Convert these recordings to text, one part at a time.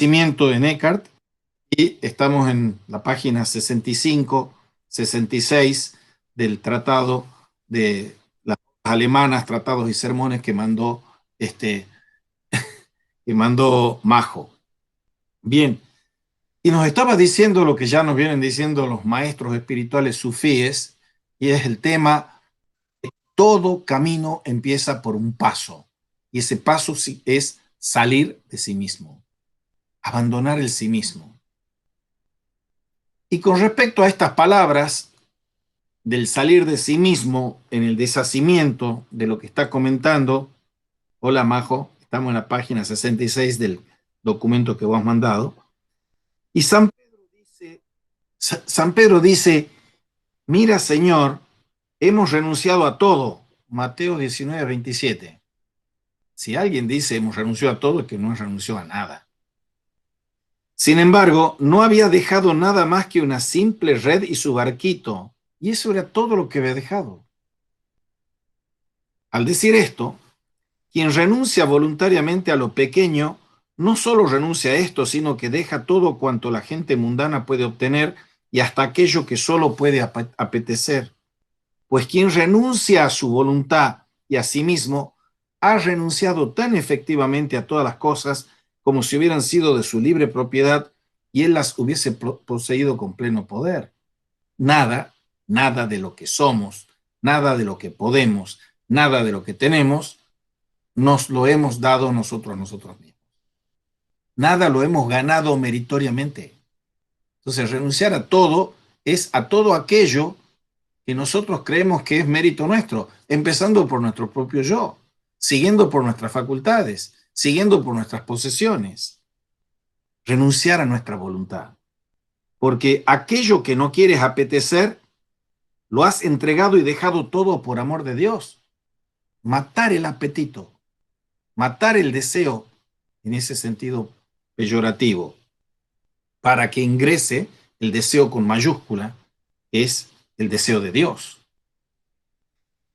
Cimiento en Eckhart y estamos en la página 65, 66 del tratado de las alemanas, tratados y sermones que mandó Majo. Bien, y nos estaba diciendo lo que ya nos vienen diciendo los maestros espirituales sufíes, y es el tema: todo camino empieza por un paso, y ese paso es salir de sí mismo, abandonar el sí mismo. Y con respecto a estas palabras del salir de sí mismo en el deshacimiento de lo que está comentando, hola Majo, estamos en la página 66 del documento que vos has mandado, y San Pedro dice, mira Señor, hemos renunciado a todo, Mateo 19, 27. Si alguien dice hemos renunciado a todo, es que no renunció a nada. Sin embargo, no había dejado nada más que una simple red y su barquito, y eso era todo lo que había dejado. Al decir esto, quien renuncia voluntariamente a lo pequeño, no solo renuncia a esto, sino que deja todo cuanto la gente mundana puede obtener y hasta aquello que solo puede apetecer. Pues quien renuncia a su voluntad y a sí mismo, ha renunciado tan efectivamente a todas las cosas como si hubieran sido de su libre propiedad y él las hubiese poseído con pleno poder. Nada, nada de lo que somos, nada de lo que podemos, nada de lo que tenemos, nos lo hemos dado nosotros a nosotros mismos. Nada lo hemos ganado meritoriamente. Entonces, renunciar a todo es a todo aquello que nosotros creemos que es mérito nuestro, empezando por nuestro propio yo, siguiendo por nuestras facultades, siguiendo por nuestras posesiones. Renunciar a nuestra voluntad. Porque aquello que no quieres apetecer, lo has entregado y dejado todo por amor de Dios. Matar el apetito, matar el deseo, en ese sentido peyorativo, para que ingrese el deseo con mayúscula, es el deseo de Dios.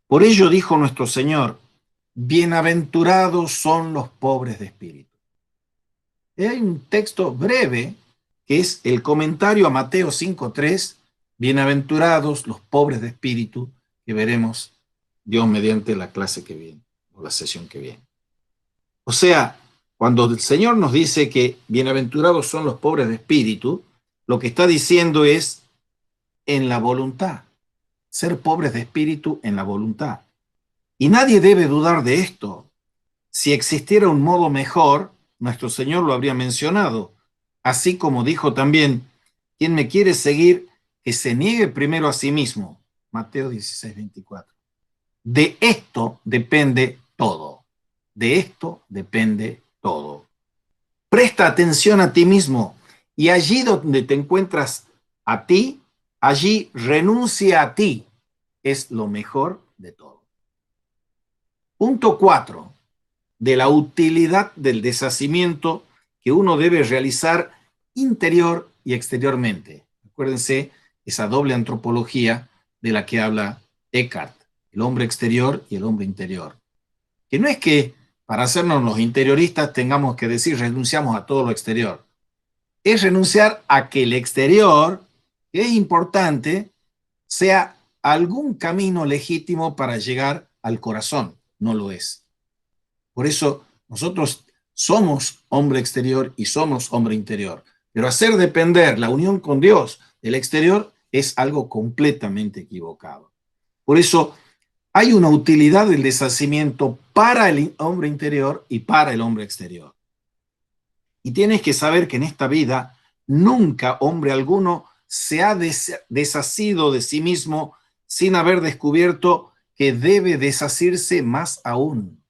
Por ello dijo nuestro Señor, bienaventurados son los pobres de espíritu. Y hay un texto breve que es el comentario a Mateo 5:3, bienaventurados los pobres de espíritu, que veremos Dios mediante la clase que viene, o la sesión que viene. O sea, cuando el Señor nos dice que bienaventurados son los pobres de espíritu, lo que está diciendo es en la voluntad, ser pobres de espíritu en la voluntad. Y nadie debe dudar de esto. Si existiera un modo mejor, nuestro Señor lo habría mencionado, así como dijo también, quien me quiere seguir, que se niegue primero a sí mismo. Mateo 16, 24. De esto depende todo. De esto depende todo. Presta atención a ti mismo y allí donde te encuentras a ti, allí renuncia a ti. Es lo mejor de todo. Punto 4. De la utilidad del deshacimiento que uno debe realizar interior y exteriormente. Acuérdense esa doble antropología de la que habla Eckhart, el hombre exterior y el hombre interior. Que no es que para hacernos los interioristas tengamos que decir renunciamos a todo lo exterior. Es renunciar a que el exterior, que es importante, sea algún camino legítimo para llegar al corazón. No lo es. Por eso nosotros somos hombre exterior y somos hombre interior. Pero hacer depender la unión con Dios del exterior es algo completamente equivocado. Por eso hay una utilidad del deshacimiento para el hombre interior y para el hombre exterior. Y tienes que saber que en esta vida nunca hombre alguno se ha deshacido de sí mismo sin haber descubierto que debe deshacerse más aún.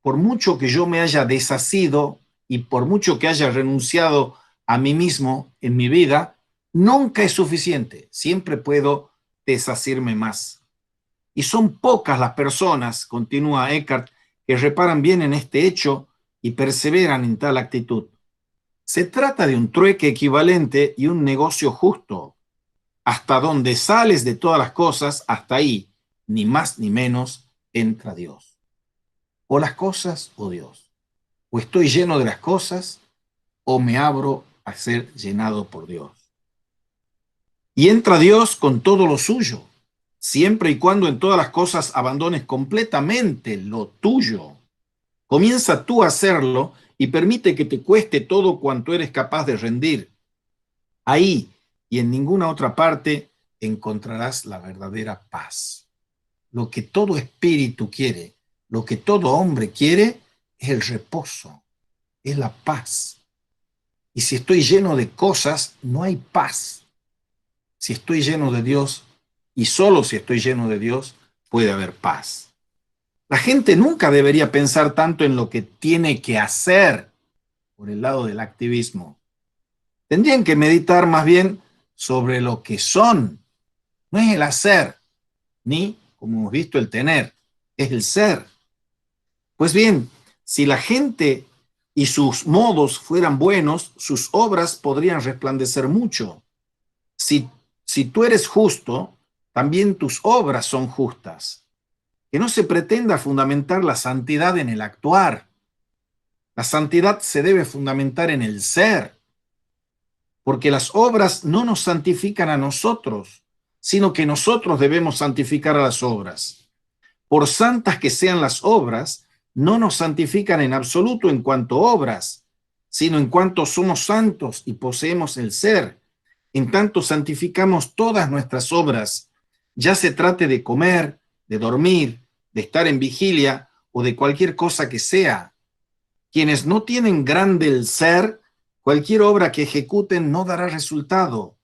Por mucho que yo me haya deshacido y por mucho que haya renunciado a mí mismo en mi vida, nunca es suficiente. Siempre puedo deshacerme más. Y son pocas las personas, continúa Eckhart, que reparan bien en este hecho y perseveran en tal actitud. Se trata de un trueque equivalente y un negocio justo. Hasta donde sales de todas las cosas, hasta ahí, ni más ni menos, entra Dios. O las cosas o Dios. O estoy lleno de las cosas o me abro a ser llenado por Dios. Y entra Dios con todo lo suyo, siempre y cuando en todas las cosas abandones completamente lo tuyo. Comienza tú a hacerlo y permite que te cueste todo cuanto eres capaz de rendir. Ahí y en ninguna otra parte encontrarás la verdadera paz. Lo que todo espíritu quiere, lo que todo hombre quiere, es el reposo, es la paz. Y si estoy lleno de cosas, no hay paz. Si estoy lleno de Dios, y solo si estoy lleno de Dios, puede haber paz. La gente nunca debería pensar tanto en lo que tiene que hacer por el lado del activismo. Tendrían que meditar más bien sobre lo que son. No es el hacer, ni, como hemos visto, el tener, es el ser. Pues bien, si la gente y sus modos fueran buenos, sus obras podrían resplandecer mucho. Si, si tú eres justo, también tus obras son justas. Que no se pretenda fundamentar la santidad en el actuar. La santidad se debe fundamentar en el ser, porque las obras no nos santifican a nosotros, sino que nosotros debemos santificar a las obras. Por santas que sean las obras, no nos santifican en absoluto en cuanto a obras, sino en cuanto somos santos y poseemos el ser. En tanto santificamos todas nuestras obras, ya se trate de comer, de dormir, de estar en vigilia o de cualquier cosa que sea. Quienes no tienen grande el ser, cualquier obra que ejecuten no dará resultado.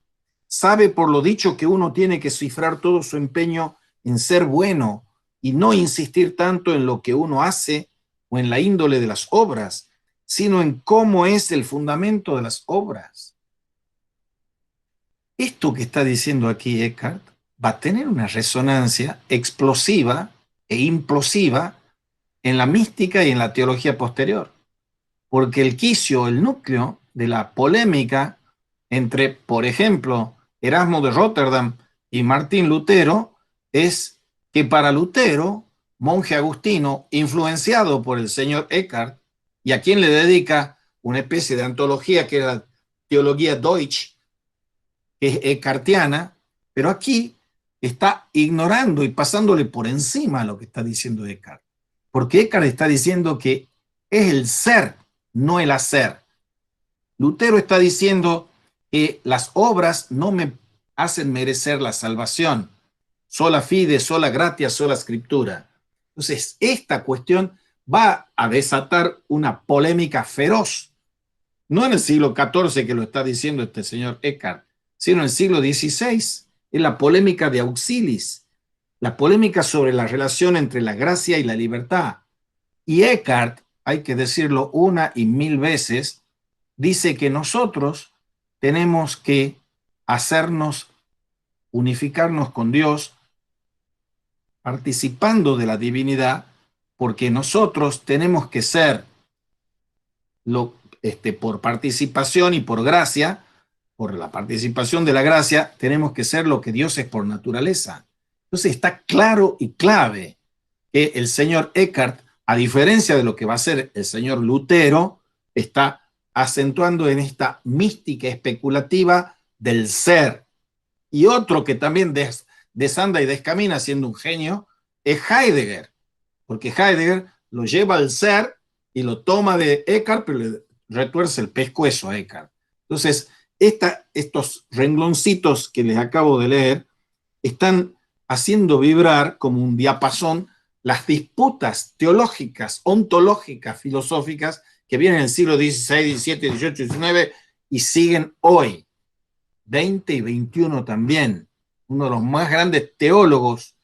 Sabe por lo dicho que uno tiene que cifrar todo su empeño en ser bueno y no insistir tanto en lo que uno hace o en la índole de las obras, sino en cómo es el fundamento de las obras. Esto que está diciendo aquí Eckhart va a tener una resonancia explosiva e implosiva en la mística y en la teología posterior, porque el quicio, el núcleo de la polémica entre, por ejemplo, Erasmo de Rotterdam y Martín Lutero es que para Lutero, monje agustino, influenciado por el señor Eckhart, y a quien le dedica una especie de antología que era la Teología Deutsch, que es eckartiana, pero aquí está ignorando y pasándole por encima a lo que está diciendo Eckhart. Porque Eckhart está diciendo que es el ser, no el hacer. Lutero está diciendo que las obras no me hacen merecer la salvación. Sola fide, sola gratia, sola escritura. Entonces, esta cuestión va a desatar una polémica feroz. No en el siglo XIV que lo está diciendo este señor Eckhart, sino en el siglo XVI. Es la polémica de Auxilis, la polémica sobre la relación entre la gracia y la libertad. Y Eckhart, hay que decirlo una y mil veces, dice que nosotros tenemos que hacernos, unificarnos con Dios, participando de la divinidad, porque nosotros tenemos que ser, por participación y por gracia, por la participación de la gracia, tenemos que ser lo que Dios es por naturaleza. Entonces está claro y clave que el señor Eckhart, a diferencia de lo que va a ser el señor Lutero, está acentuando en esta mística especulativa del ser. Y otro que también desanda y descamina siendo un genio es Heidegger, porque Heidegger lo lleva al ser y lo toma de Eckhart, pero le retuerce el pescuezo a Eckhart. Entonces, estos rengloncitos que les acabo de leer están haciendo vibrar como un diapasón las disputas teológicas, ontológicas, filosóficas que vienen en el siglo XVI, XVII, XVIII, XIX y siguen hoy, 20 y 21 también. Uno de los más grandes teólogos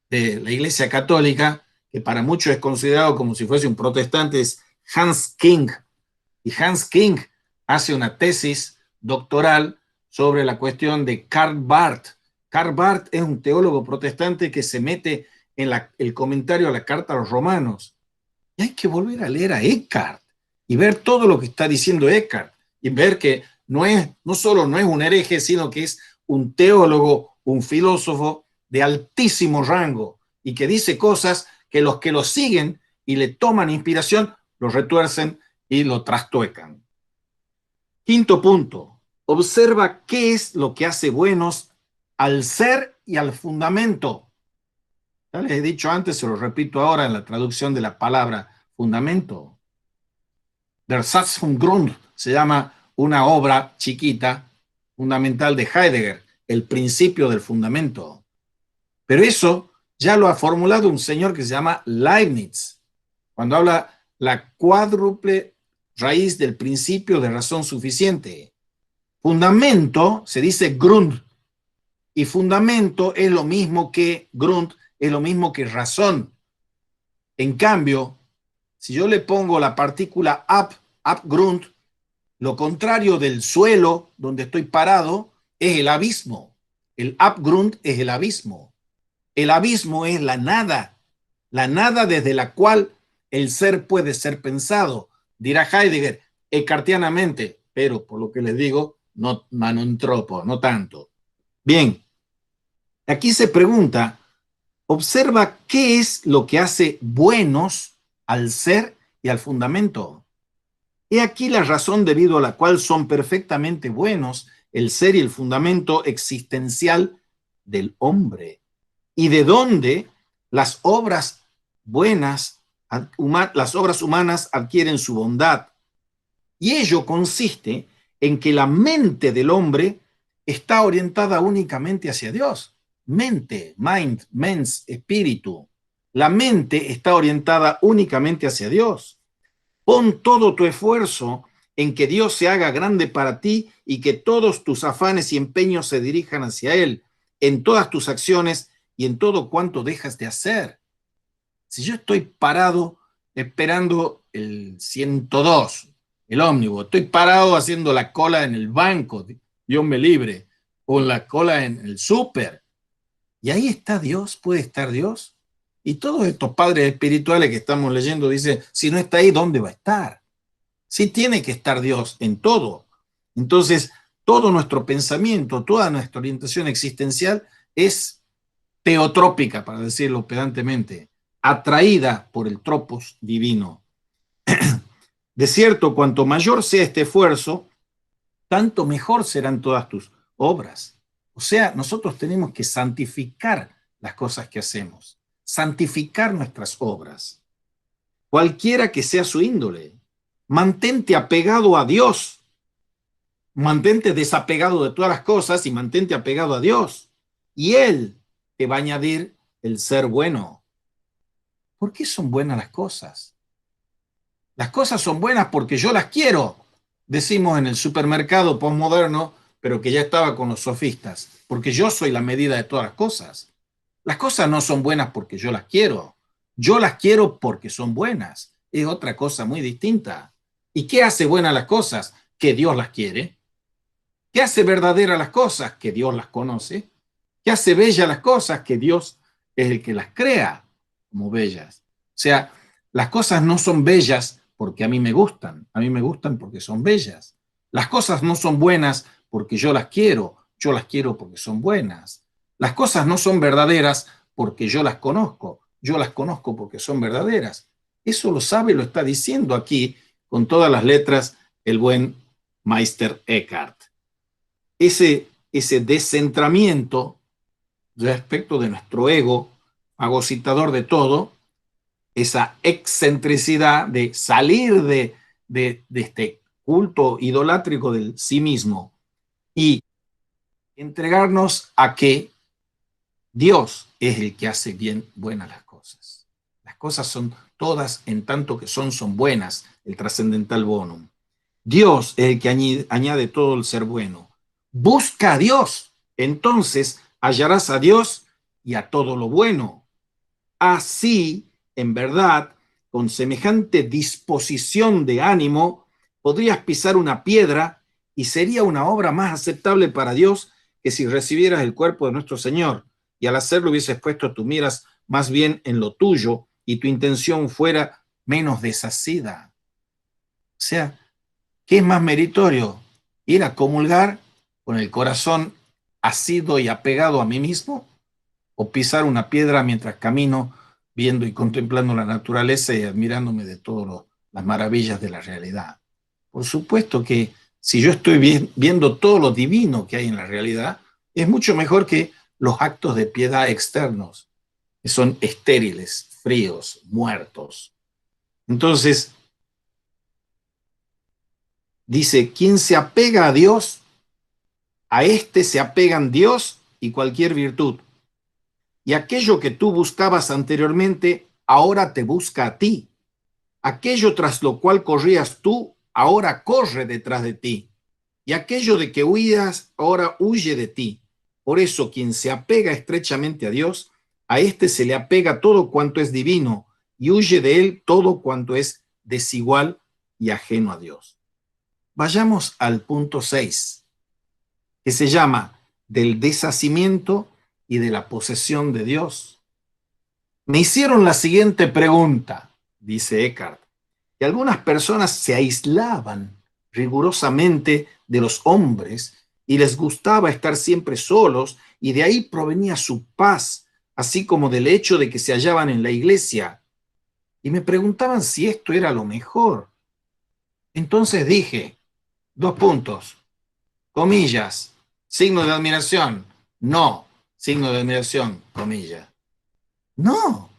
de la Iglesia Católica, que para muchos es considerado como si fuese un protestante, es Hans King. Y Hans King hace una tesis doctoral sobre la cuestión de Karl Barth. Karl Barth es un teólogo protestante que se mete en el comentario a la carta a los romanos. Y hay que volver a leer a Eckhart y ver todo lo que está diciendo Eckhart y ver que no solo no es un hereje, sino que es un teólogo, un filósofo de altísimo rango y que dice cosas que los que lo siguen y le toman inspiración lo retuercen y lo trastuecan. Quinto punto, observa qué es lo que hace buenos al ser y al fundamento. Ya les he dicho antes, se lo repito ahora en la traducción de la palabra fundamento. Der Satz vom Grund se llama una obra chiquita, fundamental de Heidegger, el principio del fundamento. Pero eso ya lo ha formulado un señor que se llama Leibniz, cuando habla la cuádruple raíz del principio de razón suficiente. Fundamento se dice Grund, y fundamento es lo mismo que Grund, es lo mismo que razón. En cambio, si yo le pongo la partícula Abgrund, lo contrario del suelo donde estoy parado es el abismo. El Abgrund es el abismo. El abismo es la nada desde la cual el ser puede ser pensado. Dirá Heidegger, eckartianamente, pero por lo que les digo, no manontropo, no tanto. Bien, aquí se pregunta, observa qué es lo que hace buenos al ser y al fundamento. He aquí la razón debido a la cual son perfectamente buenos el ser y el fundamento existencial del hombre. Y de dónde las obras buenas, las obras humanas adquieren su bondad. Y ello consiste en que la mente del hombre está orientada únicamente hacia Dios. Mente, mind, mens, espíritu. La mente está orientada únicamente hacia Dios. Pon todo tu esfuerzo en que Dios se haga grande para ti y que todos tus afanes y empeños se dirijan hacia Él, en todas tus acciones y en todo cuanto dejas de hacer. Si yo estoy parado esperando el 102, el ómnibus, estoy parado haciendo la cola en el banco, Dios me libre, o la cola en el súper, y ahí está Dios, puede estar Dios. Y todos estos padres espirituales que estamos leyendo dicen, si no está ahí, ¿dónde va a estar? Sí tiene que estar Dios en todo. Entonces, todo nuestro pensamiento, toda nuestra orientación existencial es teotrópica, para decirlo pedantemente, atraída por el tropos divino. De cierto, cuanto mayor sea este esfuerzo, tanto mejor serán todas tus obras. O sea, nosotros tenemos que santificar las cosas que hacemos, santificar nuestras obras, cualquiera que sea su índole. Mantente apegado a Dios, mantente desapegado de todas las cosas y mantente apegado a Dios. Y Él te va a añadir el ser bueno. ¿Por qué son buenas las cosas? Las cosas son buenas porque yo las quiero, decimos en el supermercado postmoderno, pero que ya estaba con los sofistas, porque yo soy la medida de todas las cosas. Las cosas no son buenas porque yo las quiero porque son buenas. Es otra cosa muy distinta. ¿Y qué hace buenas las cosas? Que Dios las quiere. ¿Qué hace verdaderas las cosas? Que Dios las conoce. ¿Qué hace bellas las cosas? Que Dios es el que las crea como bellas. O sea, las cosas no son bellas porque a mí me gustan porque son bellas. Las cosas no son buenas porque yo las quiero porque son buenas. Las cosas no son verdaderas porque yo las conozco porque son verdaderas. Eso lo sabe y lo está diciendo aquí con todas las letras el buen Meister Eckhart. Ese descentramiento respecto de nuestro ego, fagocitador de todo, esa excentricidad de salir de este culto idolátrico del sí mismo y entregarnos a que Dios es el que hace bien buenas las cosas. Las cosas son todas en tanto que son buenas, el trascendental bonum. Dios es el que añade todo el ser bueno. Busca a Dios, entonces hallarás a Dios y a todo lo bueno. Así, en verdad, con semejante disposición de ánimo, podrías pisar una piedra y sería una obra más aceptable para Dios que si recibieras el cuerpo de nuestro Señor y al hacerlo hubieses puesto tu miras más bien en lo tuyo y tu intención fuera menos desasida. O sea, ¿qué es más meritorio? ¿Ir a comulgar con el corazón asido y apegado a mí mismo? ¿O pisar una piedra mientras camino viendo y contemplando la naturaleza y admirándome de todas las maravillas de la realidad? Por supuesto que si yo estoy viendo todo lo divino que hay en la realidad, es mucho mejor que los actos de piedad externos, que son estériles, fríos, muertos. Entonces, dice, quien se apega a Dios, a este se apegan Dios y cualquier virtud. Y aquello que tú buscabas anteriormente, ahora te busca a ti. Aquello tras lo cual corrías tú, ahora corre detrás de ti. Y aquello de que huías, ahora huye de ti. Por eso, quien se apega estrechamente a Dios, a éste se le apega todo cuanto es divino y huye de él todo cuanto es desigual y ajeno a Dios. Vayamos al punto 6, que se llama del deshacimiento y de la posesión de Dios. Me hicieron la siguiente pregunta, dice Eckhart, que algunas personas se aislaban rigurosamente de los hombres y les gustaba estar siempre solos y de ahí provenía su paz, así como del hecho de que se hallaban en la iglesia. Y me preguntaban si esto era lo mejor. Entonces dije, dos puntos, comillas, signo de admiración, no, signo de admiración, comillas. No,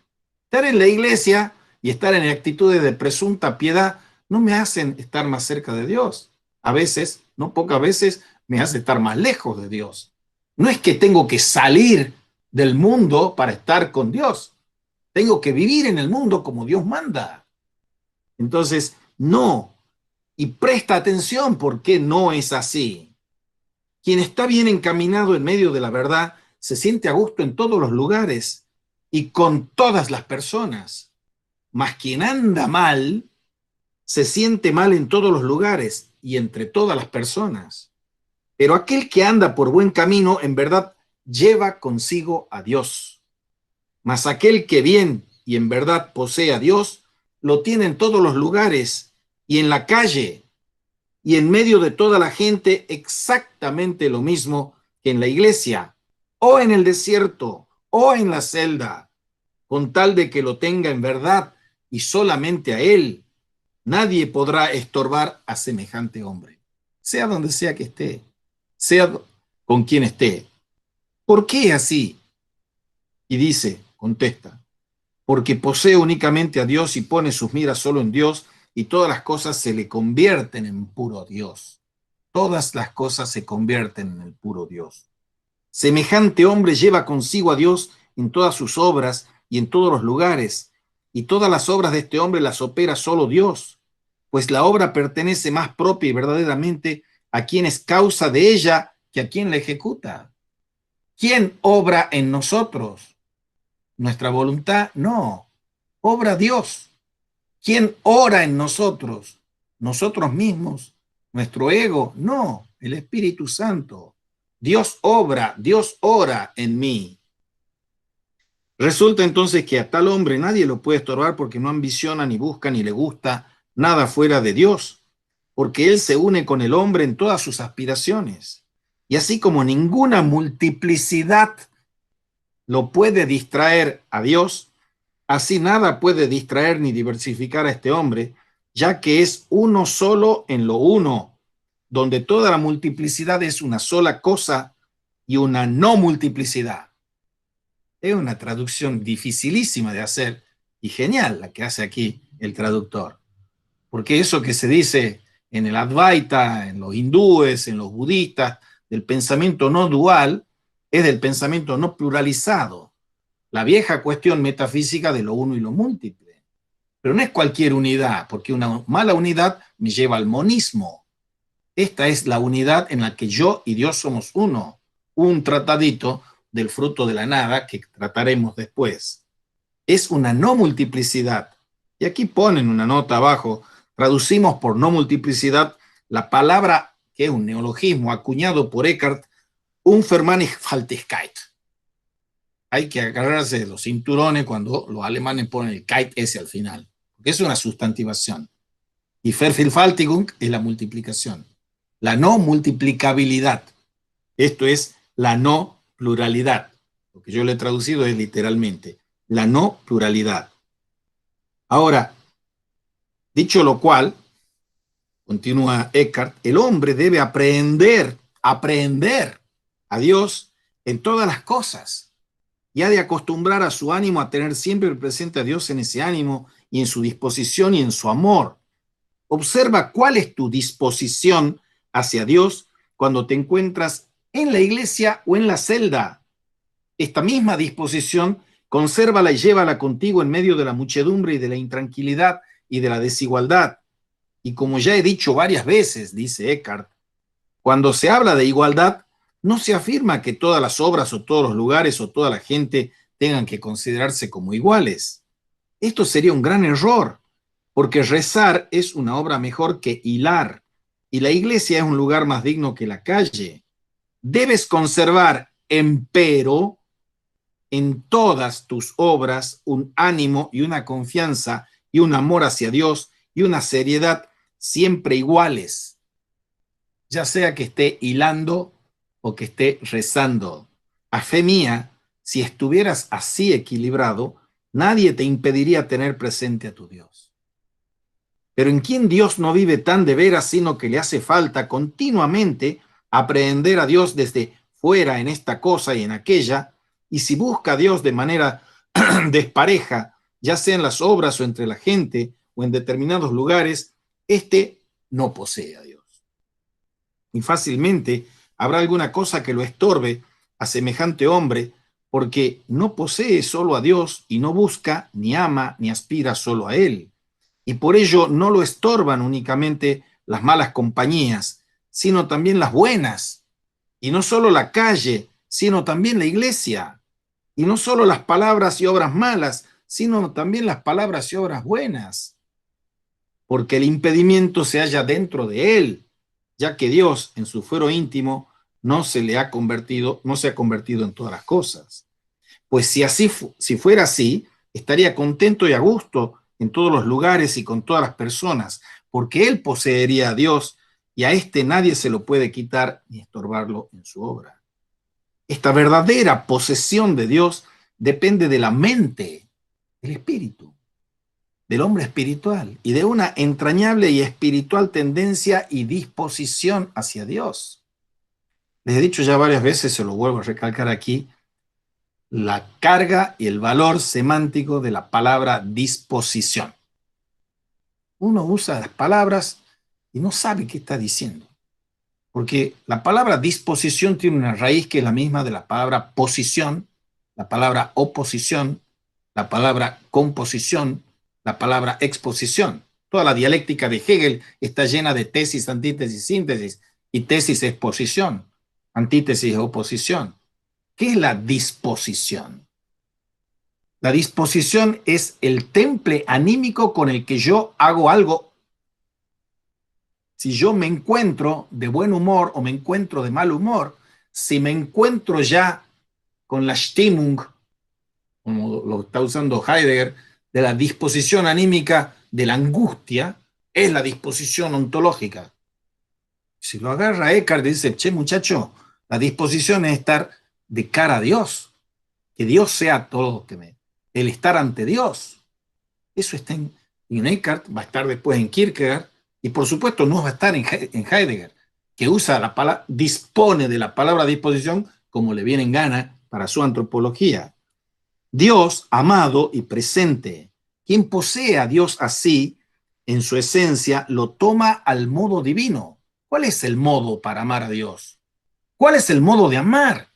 estar en la iglesia y estar en actitudes de presunta piedad no me hacen estar más cerca de Dios. A veces, no pocas veces, me hace estar más lejos de Dios. No es que tengo que salir del mundo para estar con Dios. Tengo que vivir en el mundo como Dios manda. Entonces, no. Y presta atención por qué no es así. Quien está bien encaminado en medio de la verdad se siente a gusto en todos los lugares y con todas las personas. Mas quien anda mal se siente mal en todos los lugares y entre todas las personas. Pero aquel que anda por buen camino, en verdad, lleva consigo a Dios. Mas aquel que bien y en verdad posee a Dios, lo tiene en todos los lugares y en la calle y en medio de toda la gente exactamente lo mismo que en la iglesia, o en el desierto, o en la celda, con tal de que lo tenga en verdad y solamente a él. Nadie podrá estorbar a semejante hombre, sea donde sea que esté, sea con quien esté. ¿Por qué así? Y dice, contesta, porque posee únicamente a Dios y pone sus miras solo en Dios y todas las cosas se le convierten en puro Dios. Todas las cosas se convierten en el puro Dios. Semejante hombre lleva consigo a Dios en todas sus obras y en todos los lugares, y todas las obras de este hombre las opera solo Dios, pues la obra pertenece más propia y verdaderamente a quien es causa de ella que a quien la ejecuta. ¿Quién obra en nosotros? Nuestra voluntad, no. Obra Dios. ¿Quién ora en nosotros? Nosotros mismos. Nuestro ego, no. El Espíritu Santo. Dios obra, Dios ora en mí. Resulta entonces que a tal hombre nadie lo puede estorbar porque no ambiciona, ni busca, ni le gusta nada fuera de Dios, porque él se une con el hombre en todas sus aspiraciones. Y así como ninguna multiplicidad lo puede distraer a Dios, así nada puede distraer ni diversificar a este hombre, ya que es uno solo en lo uno, donde toda la multiplicidad es una sola cosa y una no multiplicidad. Es una traducción dificilísima de hacer y genial la que hace aquí el traductor. Porque eso que se dice en el Advaita, en los hindúes, en los budistas, del pensamiento no dual, es del pensamiento no pluralizado. La vieja cuestión metafísica de lo uno y lo múltiple. Pero no es cualquier unidad, porque una mala unidad me lleva al monismo. Esta es la unidad en la que yo y Dios somos uno. Un tratadito del fruto de la nada que trataremos después. Es una no multiplicidad. Y aquí ponen una nota abajo. Traducimos por no multiplicidad la palabra, que es un neologismo acuñado por Eckhart, Unvermannigfaltigkeit. Hay que agarrarse de los cinturones cuando los alemanes ponen el kite ese al final, porque es una sustantivación. Y Vervielfältigung es la multiplicación. La no multiplicabilidad. Esto es la no pluralidad. Lo que yo le he traducido es literalmente la no pluralidad. Ahora, dicho lo cual, Continúa Eckhart, el hombre debe aprender a Dios en todas las cosas y ha de acostumbrar a su ánimo a tener siempre presente a Dios en ese ánimo y en su disposición y en su amor. Observa cuál es tu disposición hacia Dios cuando te encuentras en la iglesia o en la celda. Esta misma disposición, consérvala y llévala contigo en medio de la muchedumbre y de la intranquilidad y de la desigualdad. Y como ya he dicho varias veces, dice Eckhart, cuando se habla de igualdad, no se afirma que todas las obras o todos los lugares o toda la gente tengan que considerarse como iguales. Esto sería un gran error, porque rezar es una obra mejor que hilar, y la iglesia es un lugar más digno que la calle. Debes conservar, empero, en todas tus obras un ánimo y una confianza y un amor hacia Dios y una seriedad siempre iguales, ya sea que esté hilando o que esté rezando. A fe mía, si estuvieras así equilibrado, nadie te impediría tener presente a tu Dios. Pero en quien Dios no vive tan de veras, sino que le hace falta continuamente aprehender a Dios desde fuera en esta cosa y en aquella, y si busca a Dios de manera despareja, ya sea en las obras o entre la gente o en determinados lugares, éste no posee a Dios. Y fácilmente habrá alguna cosa que lo estorbe a semejante hombre, porque no posee solo a Dios y no busca, ni ama, ni aspira solo a Él. Y por ello no lo estorban únicamente las malas compañías, sino también las buenas. Y no solo la calle, sino también la iglesia. Y no solo las palabras y obras malas, sino también las palabras y obras buenas. Porque el impedimento se halla dentro de él, ya que Dios en su fuero íntimo no se ha convertido en todas las cosas. Pues si fuera así, estaría contento y a gusto en todos los lugares y con todas las personas, porque él poseería a Dios y a éste nadie se lo puede quitar ni estorbarlo en su obra. Esta verdadera posesión de Dios depende de la mente, del espíritu, del hombre espiritual y de una entrañable y espiritual tendencia y disposición hacia Dios. Les he dicho ya varias veces, se lo vuelvo a recalcar aquí, la carga y el valor semántico de la palabra disposición. Uno usa las palabras y no sabe qué está diciendo, porque la palabra disposición tiene una raíz que es la misma de la palabra posición, la palabra oposición, la palabra composición, la palabra exposición. Toda la dialéctica de Hegel está llena de tesis, antítesis, síntesis, y tesis es posición, antítesis es oposición. ¿Qué es la disposición? La disposición es el temple anímico con el que yo hago algo. Si yo me encuentro de buen humor o me encuentro de mal humor, si me encuentro ya con la Stimmung, como lo está usando Heidegger, de la disposición anímica de la angustia, es la disposición ontológica. Si lo agarra Eckhart y dice, che muchacho, la disposición es estar de cara a Dios, que Dios sea todo, el estar ante Dios. Eso está en Eckhart, va a estar después en Kierkegaard, y por supuesto no va a estar en Heidegger, que usa la palabra, dispone de la palabra disposición como le viene en gana para su antropología. Dios amado y presente. Quien posee a Dios así, en su esencia, lo toma al modo divino. ¿Cuál es el modo para amar a Dios? ¿Cuál es el modo de amar?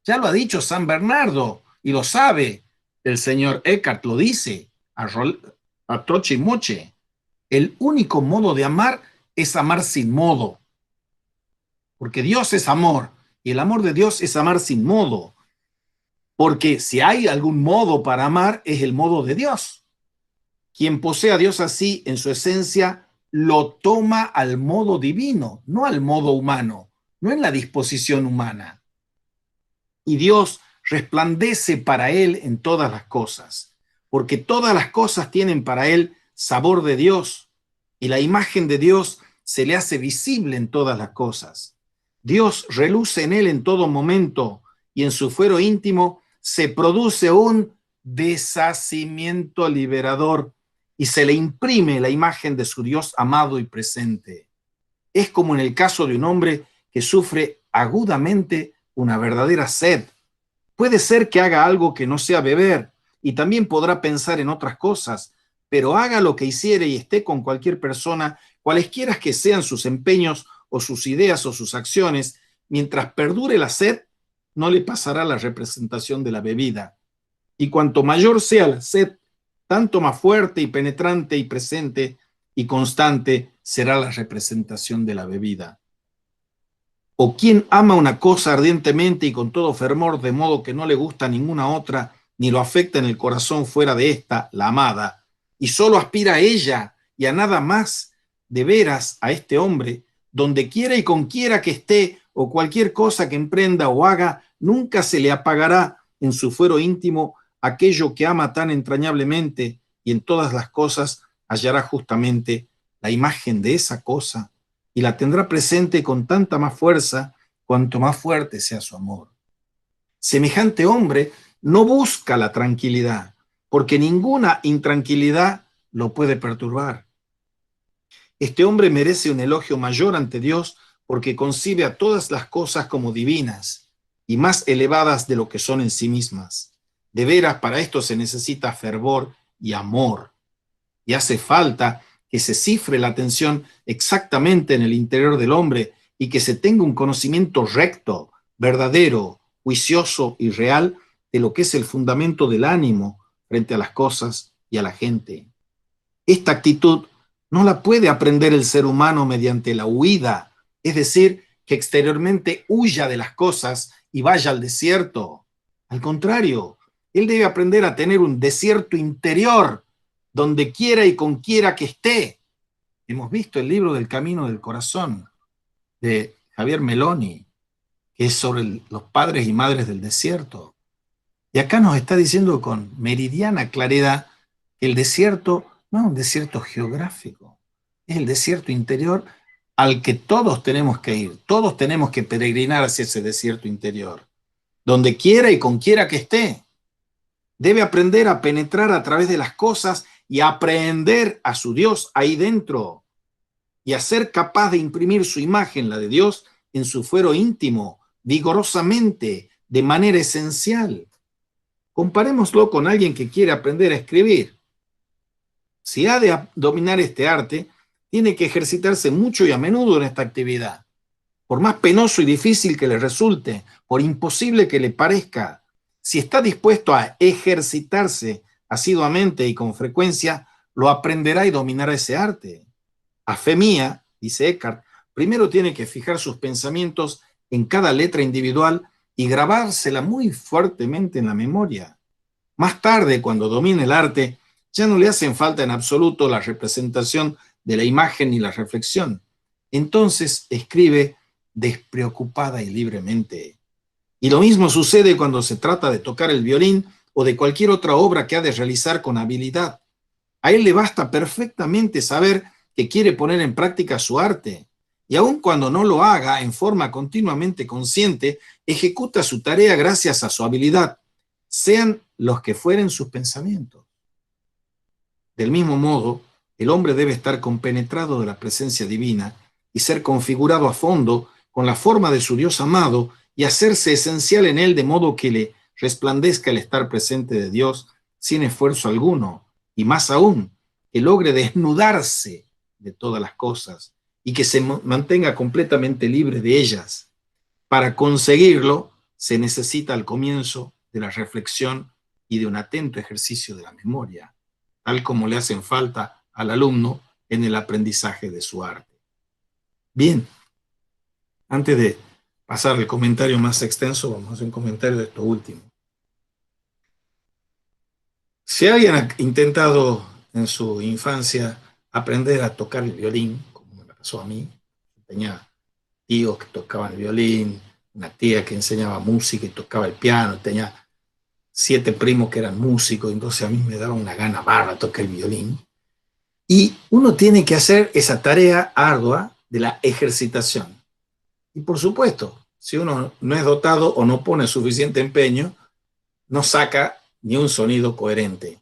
Ya lo ha dicho San Bernardo y lo sabe el señor Eckhart, lo dice a troche y moche. El único modo de amar es amar sin modo, porque Dios es amor y el amor de Dios es amar sin modo, porque si hay algún modo para amar es el modo de Dios. Quien posee a Dios así en su esencia lo toma al modo divino, no al modo humano, no en la disposición humana. Y Dios resplandece para él en todas las cosas, porque todas las cosas tienen para él sabor de Dios y la imagen de Dios se le hace visible en todas las cosas. Dios reluce en él en todo momento y en su fuero íntimo se produce un deshacimiento liberador y se le imprime la imagen de su Dios amado y presente. Es como en el caso de un hombre que sufre agudamente una verdadera sed. Puede ser que haga algo que no sea beber y también podrá pensar en otras cosas, pero haga lo que hiciere y esté con cualquier persona, cualesquiera que sean sus empeños o sus ideas o sus acciones, mientras perdure la sed, no le pasará la representación de la bebida. Y cuanto mayor sea la sed, tanto más fuerte y penetrante y presente y constante será la representación de la bebida. O quien ama una cosa ardientemente y con todo fervor, de modo que no le gusta ninguna otra, ni lo afecta en el corazón fuera de esta, la amada, y solo aspira a ella y a nada más, de veras a este hombre, donde quiera y con quiera que esté, o cualquier cosa que emprenda o haga, nunca se le apagará en su fuero íntimo aquello que ama tan entrañablemente, y en todas las cosas hallará justamente la imagen de esa cosa, y la tendrá presente con tanta más fuerza cuanto más fuerte sea su amor. Semejante hombre no busca la tranquilidad, porque ninguna intranquilidad lo puede perturbar. Este hombre merece un elogio mayor ante Dios porque concibe a todas las cosas como divinas y más elevadas de lo que son en sí mismas. De veras, para esto se necesita fervor y amor, y hace falta que se cifre la atención exactamente en el interior del hombre y que se tenga un conocimiento recto, verdadero, juicioso y real de lo que es el fundamento del ánimo frente a las cosas y a la gente. Esta actitud no la puede aprender el ser humano mediante la huida, es decir, que exteriormente huya de las cosas y vaya al desierto. Al contrario, él debe aprender a tener un desierto interior donde quiera y con quiera que esté. Hemos visto el libro del Camino del Corazón de Javier Meloni, que es sobre los padres y madres del desierto. Y acá nos está diciendo con meridiana claridad que el desierto no es un desierto geográfico, es el desierto interior al que todos tenemos que ir, todos tenemos que peregrinar hacia ese desierto interior, donde quiera y con quiera que esté. Debe aprender a penetrar a través de las cosas y aprehender a su Dios ahí dentro y a ser capaz de imprimir su imagen, la de Dios, en su fuero íntimo, vigorosamente, de manera esencial. Comparémoslo con alguien que quiere aprender a escribir. Si ha de dominar este arte, tiene que ejercitarse mucho y a menudo en esta actividad. Por más penoso y difícil que le resulte, por imposible que le parezca, si está dispuesto a ejercitarse asiduamente y con frecuencia, lo aprenderá y dominará ese arte. A fe mía, dice Eckhart, primero tiene que fijar sus pensamientos en cada letra individual y grabársela muy fuertemente en la memoria. Más tarde, cuando domine el arte, ya no le hacen falta en absoluto la representación de la imagen ni la reflexión. Entonces escribe despreocupada y libremente. Y lo mismo sucede cuando se trata de tocar el violín o de cualquier otra obra que ha de realizar con habilidad. A él le basta perfectamente saber que quiere poner en práctica su arte, y aun cuando no lo haga en forma continuamente consciente, ejecuta su tarea gracias a su habilidad, sean los que fueren sus pensamientos. Del mismo modo, el hombre debe estar compenetrado de la presencia divina y ser configurado a fondo con la forma de su Dios amado y hacerse esencial en él de modo que le resplandezca el estar presente de Dios sin esfuerzo alguno, y más aún, que logre desnudarse de todas las cosas y que se mantenga completamente libre de ellas. Para conseguirlo, se necesita al comienzo de la reflexión y de un atento ejercicio de la memoria, tal como le hacen falta al alumno en el aprendizaje de su arte. Bien, antes de pasar al comentario más extenso, vamos a hacer un comentario de esto último. Si alguien ha intentado en su infancia aprender a tocar el violín, como me pasó a mí, tenía tíos que tocaban el violín, una tía que enseñaba música y tocaba el piano, tenía 7 primos que eran músicos, entonces a mí me daba una gana bárbara tocar el violín. Y uno tiene que hacer esa tarea ardua de la ejercitación. Y por supuesto, si uno no es dotado o no pone suficiente empeño, no saca ni un sonido coherente.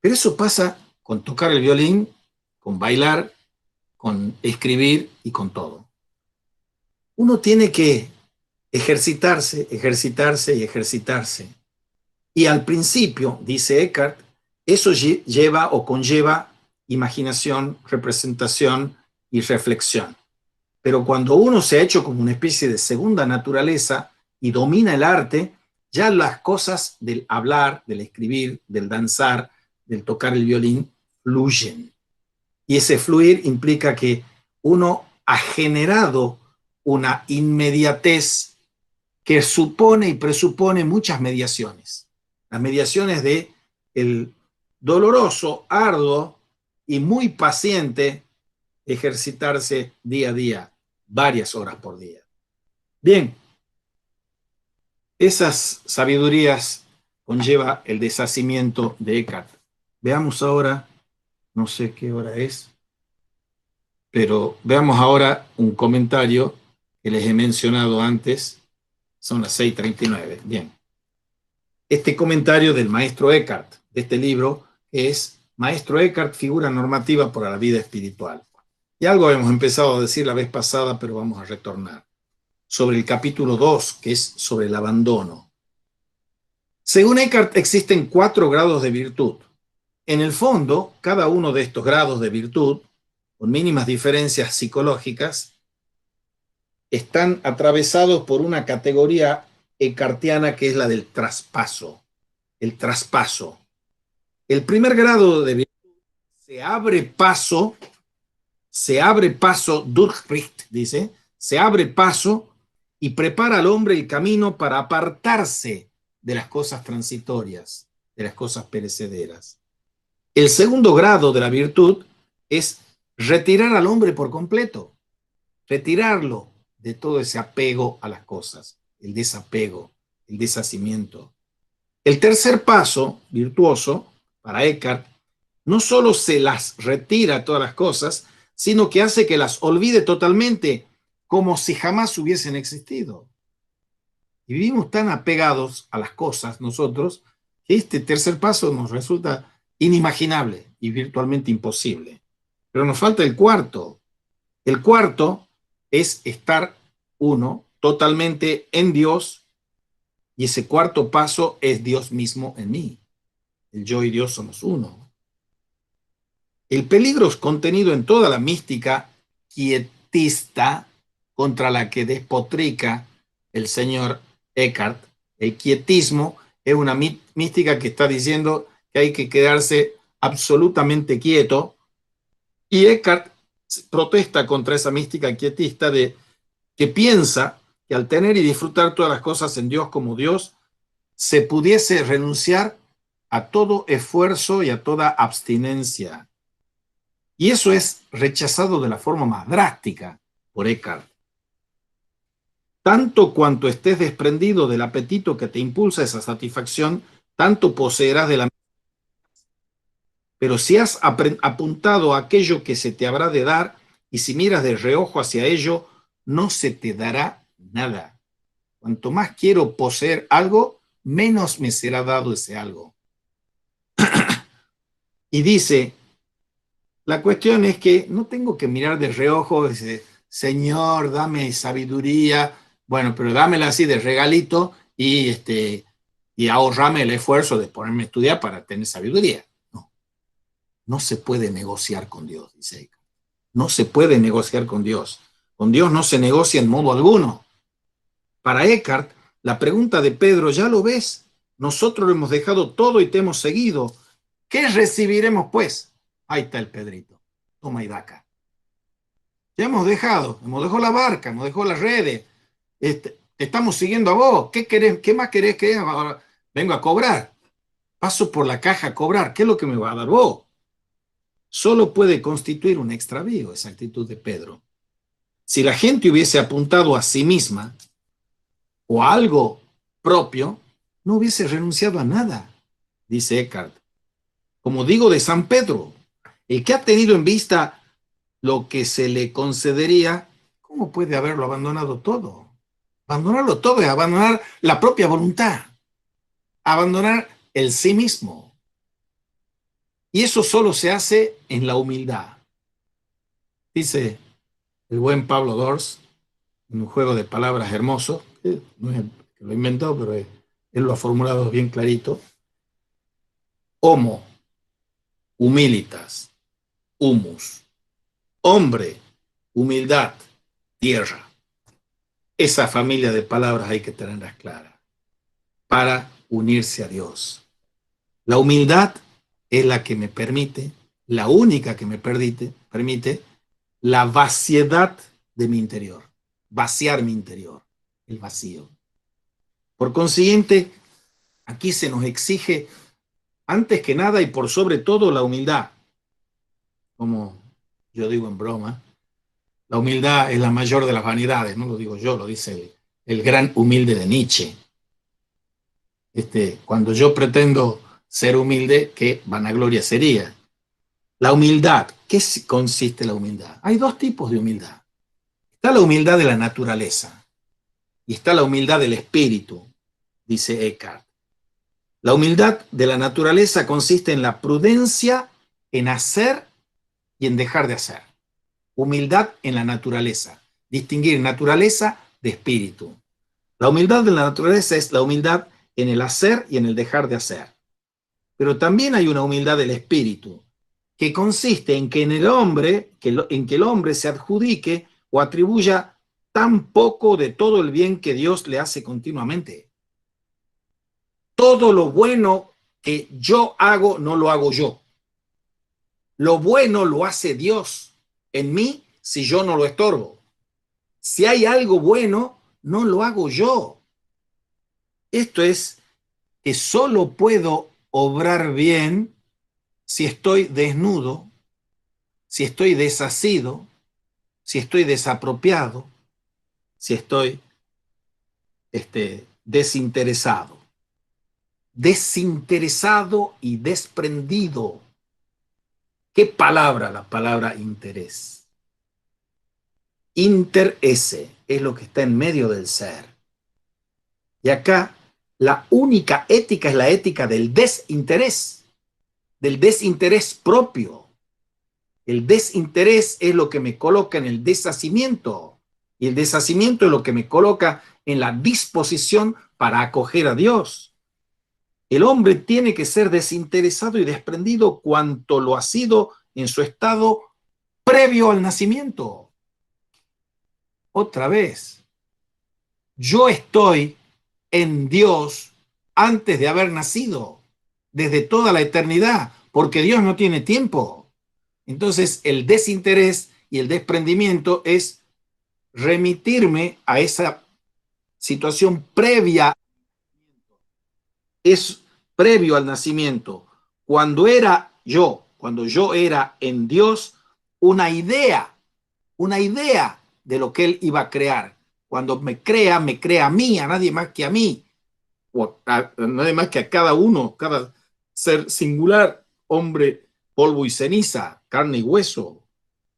Pero eso pasa con tocar el violín, con bailar, con escribir y con todo. Uno tiene que ejercitarse, ejercitarse y ejercitarse. Y al principio, dice Eckhart, eso lleva o conlleva imaginación, representación y reflexión. Pero cuando uno se ha hecho como una especie de segunda naturaleza y domina el arte, ya las cosas del hablar, del escribir, del danzar, del tocar el violín, fluyen. Y ese fluir implica que uno ha generado una inmediatez que supone y presupone muchas mediaciones. Las mediaciones de el doloroso, arduo y muy paciente ejercitarse día a día, varias horas por día. Bien, esas sabidurías conlleva el deshacimiento de Eckhart. Veamos ahora, no sé qué hora es, pero veamos ahora un comentario que les he mencionado antes. Son las 6:39. Bien. Este comentario del maestro Eckhart, de este libro, es Maestro Eckhart, figura normativa para la vida espiritual. Y algo hemos empezado a decir la vez pasada, pero vamos a retornar. Sobre el capítulo 2, que es sobre el abandono. Según Eckhart, existen 4 grados de virtud. En el fondo, cada uno de estos grados de virtud, con mínimas diferencias psicológicas, están atravesados por una categoría eckartiana que es la del traspaso. El traspaso. El primer grado de virtud se abre paso, Durchricht dice, se abre paso y prepara al hombre el camino para apartarse de las cosas transitorias, de las cosas perecederas. El segundo grado de la virtud es retirar al hombre por completo, retirarlo de todo ese apego a las cosas, el desapego, el deshacimiento. El tercer paso virtuoso para Eckhart no solo se las retira todas las cosas, sino que hace que las olvide totalmente, como si jamás hubiesen existido. Y vivimos tan apegados a las cosas nosotros, que este tercer paso nos resulta inimaginable y virtualmente imposible. Pero nos falta el cuarto. El cuarto es estar uno totalmente en Dios, y ese cuarto paso es Dios mismo en mí. El yo y Dios somos uno. El peligro es contenido en toda la mística quietista contra la que despotrica el señor Eckhart. El quietismo es una mística que está diciendo que hay que quedarse absolutamente quieto, y Eckhart protesta contra esa mística quietista que piensa que al tener y disfrutar todas las cosas en Dios como Dios, se pudiese renunciar a todo esfuerzo y a toda abstinencia. Y eso es rechazado de la forma más drástica por Eckhart. Tanto cuanto estés desprendido del apetito que te impulsa esa satisfacción, tanto poseerás de la. Pero si has apuntado a aquello que se te habrá de dar, y si miras de reojo hacia ello, no se te dará nada. Cuanto más quiero poseer algo, menos me será dado ese algo. Y dice, la cuestión es que no tengo que mirar de reojo, dice, Señor, dame sabiduría, bueno, pero dámela así de regalito y ahorrame el esfuerzo de ponerme a estudiar para tener sabiduría. No se puede negociar con Dios, dice Eckhart. No se puede negociar con Dios. Con Dios no se negocia en modo alguno. Para Eckhart, la pregunta de Pedro, ¿ya lo ves? Nosotros lo hemos dejado todo y te hemos seguido. ¿Qué recibiremos, pues? Ahí está el Pedrito. Toma y daca. Ya hemos dejado la barca, hemos dejado las redes. Te estamos siguiendo a vos. ¿Qué querés? ¿Qué más querés que ahora vengo a cobrar? Paso por la caja a cobrar. ¿Qué es lo que me va a dar vos? Solo puede constituir un extravío esa actitud de Pedro. Si la gente hubiese apuntado a sí misma o a algo propio, no hubiese renunciado a nada, dice Eckhart. Como digo de San Pedro, el que ha tenido en vista lo que se le concedería, ¿cómo puede haberlo abandonado todo? Abandonarlo todo es abandonar la propia voluntad, abandonar el sí mismo. Y eso solo se hace en la humildad. Dice el buen Pablo Dors, en un juego de palabras hermoso, que no es el que lo inventó, pero él lo ha formulado bien clarito. Homo, humilitas, humus. Hombre, humildad, tierra. Esa familia de palabras hay que tenerlas claras para unirse a Dios. La humildad es la que me permite, la única que me permite la vaciedad de mi interior, vaciar mi interior, el vacío. Por consiguiente, aquí se nos exige, antes que nada y por sobre todo, la humildad. Como yo digo en broma, la humildad es la mayor de las vanidades, no lo digo yo, lo dice el gran humilde de Nietzsche. Cuando yo pretendo ser humilde, ¿qué vanagloria sería? La humildad, ¿qué consiste la humildad? Hay dos tipos de humildad. Está la humildad de la naturaleza y está la humildad del espíritu, dice Eckhart. La humildad de la naturaleza consiste en la prudencia en hacer y en dejar de hacer. Humildad en la naturaleza. Distinguir naturaleza de espíritu. La humildad de la naturaleza es la humildad en el hacer y en el dejar de hacer. Pero también hay una humildad del espíritu, que consiste en que en el hombre, en que el hombre se adjudique o atribuya tan poco de todo el bien que Dios le hace continuamente. Todo lo bueno que yo hago, no lo hago yo. Lo bueno lo hace Dios en mí si yo no lo estorbo. Si hay algo bueno, no lo hago yo. Esto es que solo puedo obrar bien si estoy desnudo, si estoy desasido, si estoy desapropiado, si estoy desinteresado. Desinteresado y desprendido. ¿Qué palabra? La palabra interés. Interese es lo que está en medio del ser. Y acá la única ética es la ética del desinterés propio. El desinterés es lo que me coloca en el deshacimiento. Y el deshacimiento es lo que me coloca en la disposición para acoger a Dios. El hombre tiene que ser desinteresado y desprendido cuanto lo ha sido en su estado previo al nacimiento. Otra vez, yo estoy en Dios antes de haber nacido, desde toda la eternidad, porque Dios no tiene tiempo. Entonces, el desinterés y el desprendimiento es remitirme a esa situación previa, es previo al nacimiento. Cuando yo era en Dios, una idea de lo que Él iba a crear. Cuando me crea a mí, a nadie más que a mí, o a nadie más que a cada uno, cada ser singular, hombre, polvo y ceniza, carne y hueso.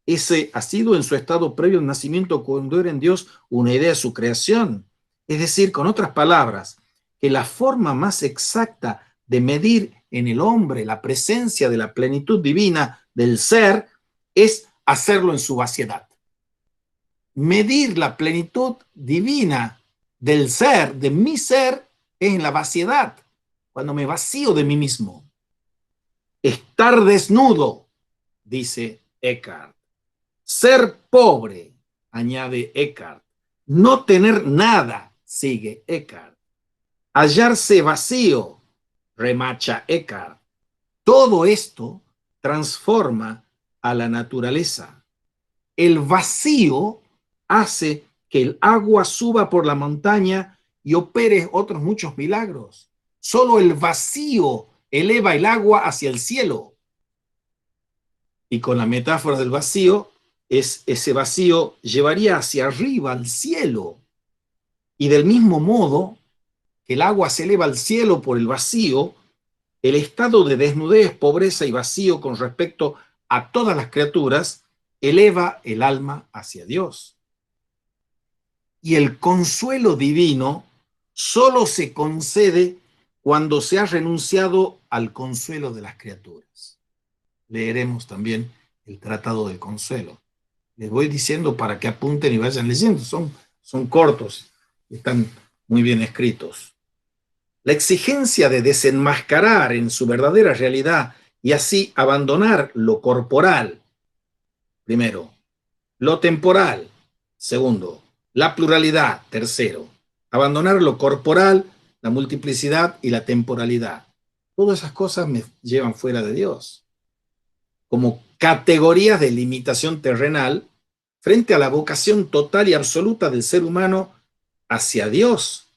Ese ha sido en su estado previo al nacimiento, cuando era en Dios, una idea de su creación. Es decir, con otras palabras, que la forma más exacta de medir en el hombre la presencia de la plenitud divina del ser es hacerlo en su vaciedad. Medir la plenitud divina del ser, de mi ser, es en la vaciedad, cuando me vacío de mí mismo. Estar desnudo, dice Eckhart. Ser pobre, añade Eckhart. No tener nada, sigue Eckhart. Hallarse vacío, remacha Eckhart. Todo esto transforma a la naturaleza. El vacío hace que el agua suba por la montaña y opere otros muchos milagros. Solo el vacío eleva el agua hacia el cielo. Y con la metáfora del vacío, ese vacío llevaría hacia arriba al cielo. Y del mismo modo que el agua se eleva al cielo por el vacío, el estado de desnudez, pobreza y vacío con respecto a todas las criaturas eleva el alma hacia Dios. Y el consuelo divino solo se concede cuando se ha renunciado al consuelo de las criaturas. leeremos también el Tratado del Consuelo. Les voy diciendo para que apunten y vayan leyendo. Son cortos, están muy bien escritos. La exigencia de desenmascarar en su verdadera realidad y así abandonar lo corporal, primero, lo temporal, segundo, la pluralidad, tercero, abandonar lo corporal, la multiplicidad y la temporalidad. Todas esas cosas me llevan fuera de Dios, como categorías de limitación terrenal frente a la vocación total y absoluta del ser humano hacia Dios.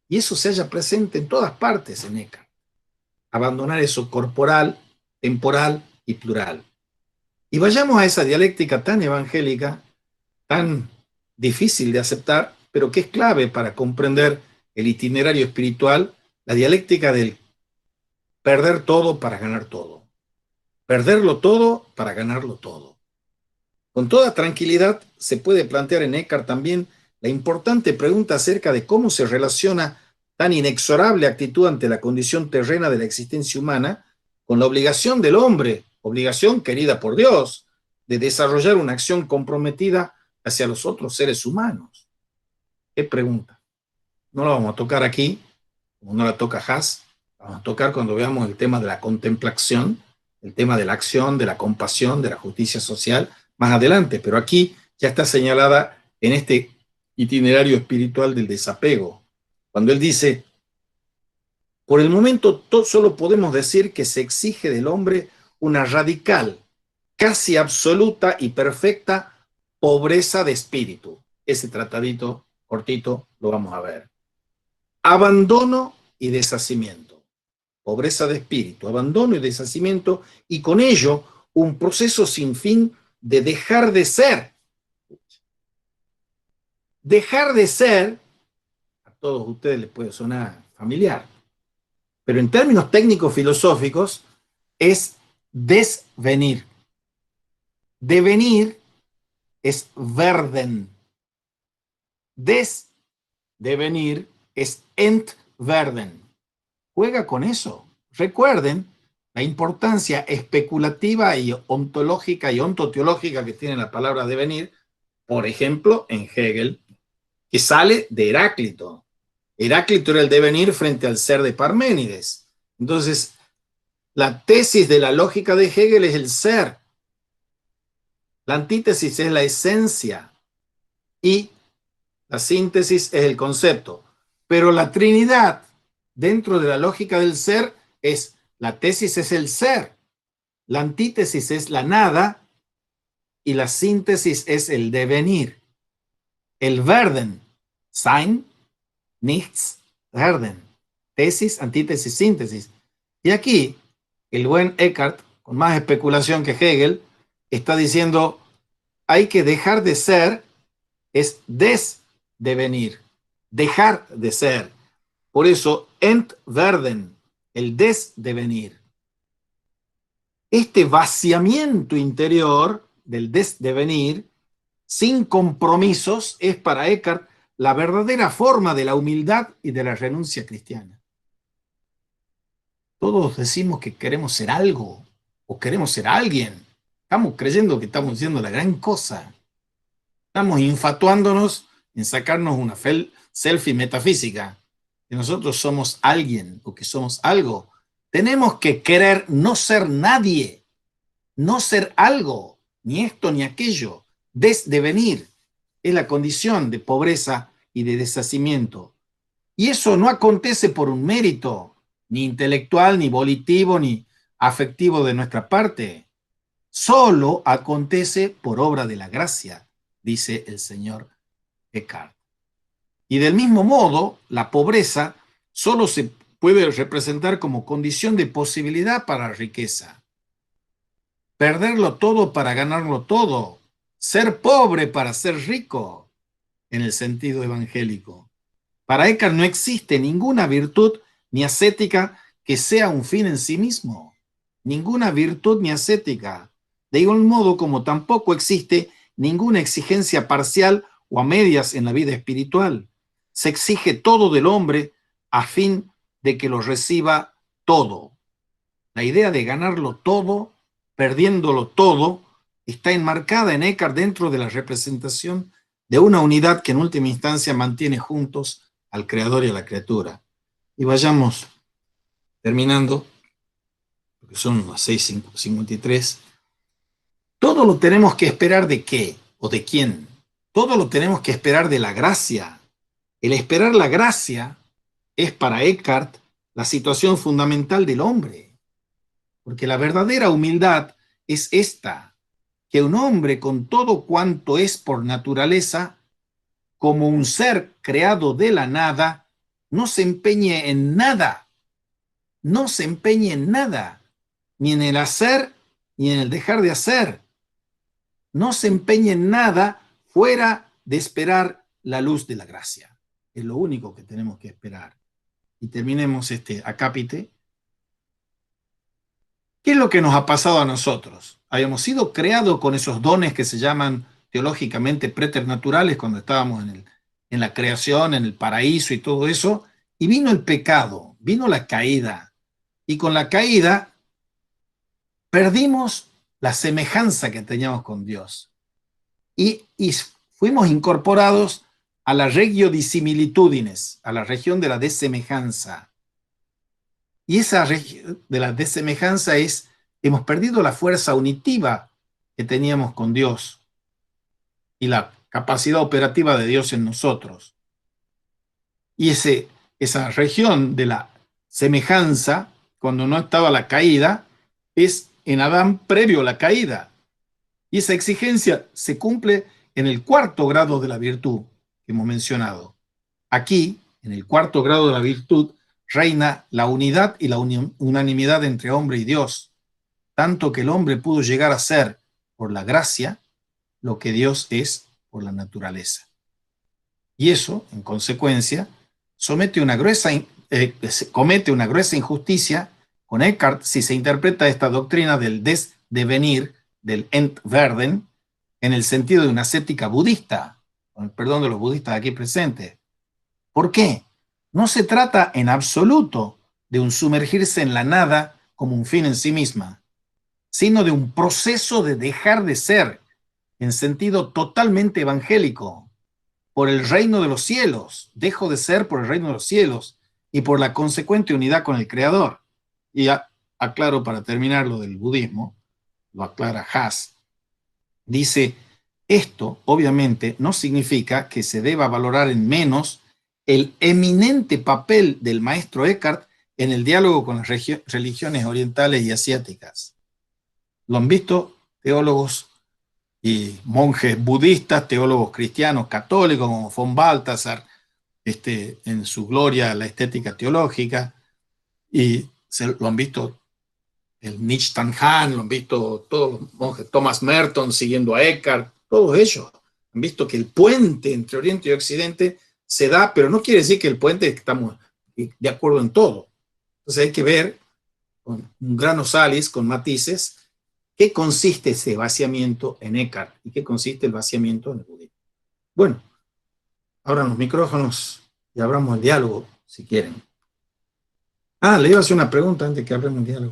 Y eso se halla presente en todas partes en Eckhart. Abandonar eso corporal, temporal y plural. Y vayamos a esa dialéctica tan evangélica, tan difícil de aceptar, pero que es clave para comprender el itinerario espiritual, la dialéctica del perder todo para ganar todo. Perderlo todo para ganarlo todo. Con toda tranquilidad se puede plantear en Eckhart también la importante pregunta acerca de cómo se relaciona tan inexorable actitud ante la condición terrena de la existencia humana con la obligación del hombre, obligación querida por Dios, de desarrollar una acción comprometida hacia los otros seres humanos. ¿Qué pregunta? No la vamos a tocar aquí, como no la toca Haas, la vamos a tocar cuando veamos el tema de la contemplación, el tema de la acción, de la compasión, de la justicia social, más adelante, pero aquí ya está señalada en este itinerario espiritual del desapego. Cuando él dice, por el momento solo podemos decir que se exige del hombre una radical, casi absoluta y perfecta pobreza de espíritu. Ese tratadito cortito lo vamos a ver. Abandono y deshacimiento. Pobreza de espíritu, abandono y deshacimiento, y con ello un proceso sin fin de dejar de ser. Dejar de ser, a todos ustedes les puede sonar familiar, pero en términos técnicos filosóficos es desvenir. Devenir es werden. Desdevenir es entwerden. Juega con eso. Recuerden la importancia especulativa y ontológica y ontoteológica que tiene la palabra devenir, por ejemplo, en Hegel, que sale de Heráclito. Heráclito era el devenir frente al ser de Parménides. Entonces, la tesis de la lógica de Hegel es el ser. La antítesis es la esencia y la síntesis es el concepto. Pero la Trinidad, dentro de la lógica del ser, es la tesis es el ser, la antítesis es la nada y la síntesis es el devenir. El werden, sein, nichts, werden. Tesis, antítesis, síntesis. Y aquí, el buen Eckhart, con más especulación que Hegel, está diciendo, hay que dejar de ser, es desdevenir, dejar de ser. Por eso, entwerden, el desdevenir. Este vaciamiento interior del desdevenir, sin compromisos, es para Eckhart la verdadera forma de la humildad y de la renuncia cristiana. Todos decimos que queremos ser algo o queremos ser alguien. Estamos creyendo que estamos haciendo la gran cosa. Estamos infatuándonos en sacarnos una selfie metafísica, que nosotros somos alguien o que somos algo. Tenemos que querer no ser nadie, no ser algo, ni esto ni aquello. Desdevenir es la condición de pobreza y de deshacimiento. Y eso no acontece por un mérito, ni intelectual, ni volitivo, ni afectivo de nuestra parte. Solo acontece por obra de la gracia, dice el señor Eckhart. Y del mismo modo, la pobreza solo se puede representar como condición de posibilidad para la riqueza. Perderlo todo para ganarlo todo. Ser pobre para ser rico, en el sentido evangélico. Para Eckhart no existe ninguna virtud ni ascética que sea un fin en sí mismo. Ninguna virtud ni ascética. De igual modo como tampoco existe ninguna exigencia parcial o a medias en la vida espiritual. Se exige todo del hombre a fin de que lo reciba todo. La idea de ganarlo todo perdiéndolo todo, está enmarcada en Eckhart dentro de la representación de una unidad que en última instancia mantiene juntos al creador y a la criatura. Y vayamos terminando, porque son las 6:53. Todo lo tenemos que esperar ¿de qué? ¿O de quién? Todo lo tenemos que esperar de la gracia. El esperar la gracia es para Eckhart la situación fundamental del hombre, porque la verdadera humildad es esta, que un hombre con todo cuanto es por naturaleza, como un ser creado de la nada, no se empeñe en nada, no se empeñe en nada, ni en el hacer, ni en el dejar de hacer, no se empeñe en nada fuera de esperar la luz de la gracia. Es lo único que tenemos que esperar. Y terminemos este acápite. ¿Qué es lo que nos ha pasado a nosotros? Habíamos sido creados con esos dones que se llaman teológicamente preternaturales cuando estábamos en la creación, en el paraíso y todo eso, y vino el pecado, vino la caída, y con la caída perdimos la semejanza que teníamos con Dios, y fuimos incorporados a la regio di similitudines, a la región de la desemejanza. Y esa región de la desemejanza es, hemos perdido la fuerza unitiva que teníamos con Dios y la capacidad operativa de Dios en nosotros. Y esa región de la semejanza, cuando no estaba la caída, es en Adán previo a la caída. Y esa exigencia se cumple en el 4º grado de la virtud que hemos mencionado. Aquí, en el 4º grado de la virtud, reina la unidad y la unanimidad entre hombre y Dios, tanto que el hombre pudo llegar a ser, por la gracia, lo que Dios es por la naturaleza. Y eso, en consecuencia, comete una gruesa injusticia con Eckhart si se interpreta esta doctrina del desdevenir, del Entwerden, en el sentido de una ascética budista, con el perdón de los budistas aquí presentes. ¿Por qué? No se trata en absoluto de un sumergirse en la nada como un fin en sí misma, sino de un proceso de dejar de ser en sentido totalmente evangélico, por el reino de los cielos, dejo de ser por el reino de los cielos y por la consecuente unidad con el Creador. Y aclaro para terminar lo del budismo, lo aclara Haas, dice, esto obviamente no significa que se deba valorar en menos el eminente papel del maestro Eckhart en el diálogo con las religiones orientales y asiáticas. Lo han visto teólogos y monjes budistas, teólogos cristianos, católicos, como von Balthasar, en su gloria la estética teológica, y lo han visto el Nietzsche Tan Han, lo han visto todos los monjes, Thomas Merton siguiendo a Eckhart, todos ellos han visto que el puente entre Oriente y Occidente se da, pero no quiere decir que el puente estamos de acuerdo en todo. Entonces hay que ver con un grano salis, con matices, qué consiste ese vaciamiento en Eckhart y qué consiste el vaciamiento en el budismo. Bueno, abran los micrófonos y abramos el diálogo, si quieren. Le iba a hacer una pregunta antes que abramos el diálogo.